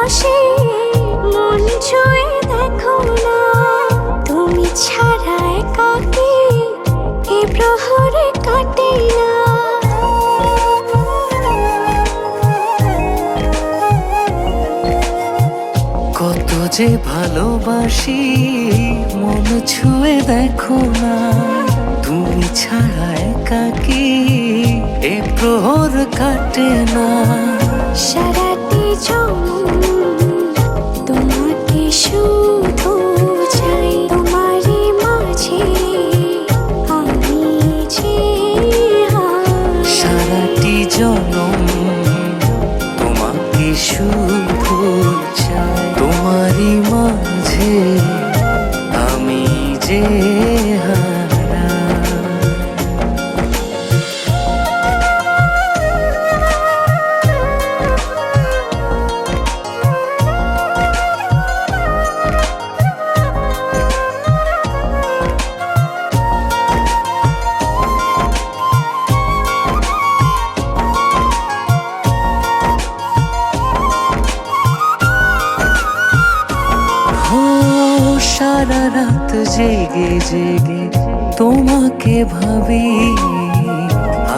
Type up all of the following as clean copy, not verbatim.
ভালোবাসি মন ছুঁয়ে দেখো না, তুমি ছাড়া একাকী এ প্রহরে কাটে না। কত যে ভালোবাসি মন ছুঁয়ে দেখো না, তুমি ছাড়া একাকী এ প্রহর কাটে না। সারাটি জনম তোমাকে শুধু চাই, তোমারই মাঝে আমি যে সারাটি জনম তোমাকে শুধু চাই, তোমারই মাঝে আমি যে হারা। সারা রাত জেগে জেগে তোমাকে ভাবি,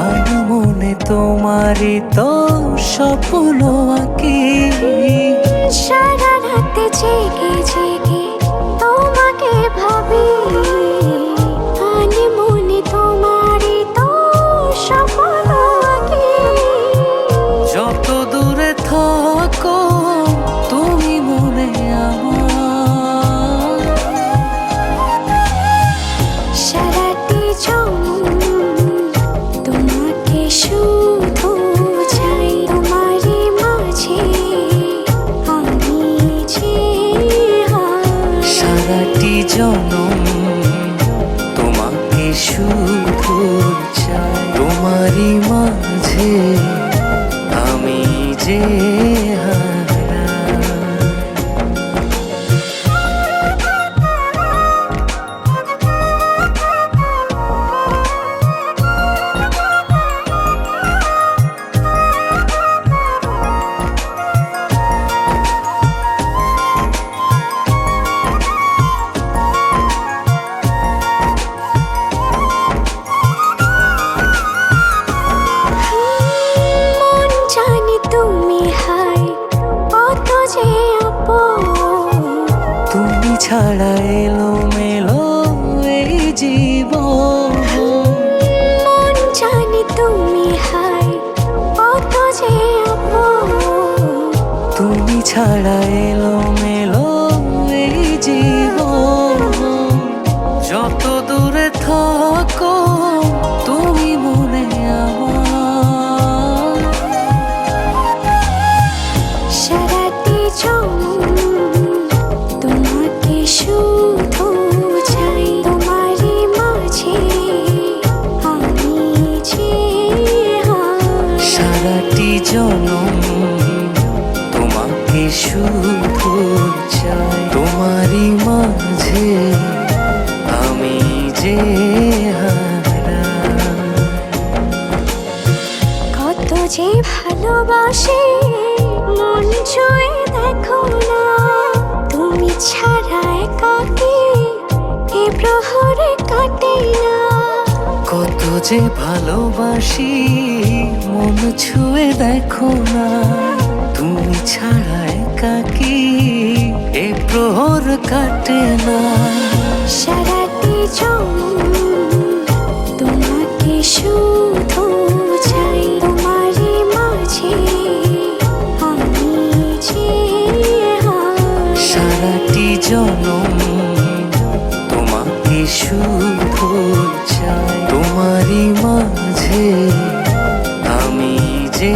আর মনে তোমারই তো স্বপ্ন আঁকি। সারা রাত জেগে জেগে তোমাকে ভাবি, আর মনে তোমারই তো স্বপ্ন আঁকি। যত দূরে থাকো তুমি মনে আমার, সারাটি জনম তোমাকে শুধু চাই, তোমারই মাঝে আমি যে সারাটি জনম তোমাকে শুধু চাই, তোমারই মাঝে আমি যে হারা। মন জানে তুমি হাই কত যে আপন, তুমি ছাড়া এলো মেলো এই জীবন। মন জানে তুমি হাই কত যে আপন, তুমি ছাড়া এলো মেলো এই জীবন। যত দূরে থাকো তুমি মনে আমার, সারাটি জনম তোমাকে শুধু চাই, তোমারই মাঝে আমি যে সারাটি জনম তোমাকে শুধু চাই, তোমারই মাঝে আমি যে হারা। কত যে ভালোবাসি মন ছুঁয়ে দেখো না, তুমি ছাড়া একাকী এ প্রহরে কাটে না। কত যে ভালোবাসি মন ছুঁয়ে দেখো না, তুমি ছাড়া একাকী এ প্রহর কাটে না। সারাটি জনম তোমাকে শুধু চাই, তোমারই মাঝে আমি যে সারাটি জনম তোমাকে শুধু চাই, তোমারই মাঝে আমি যে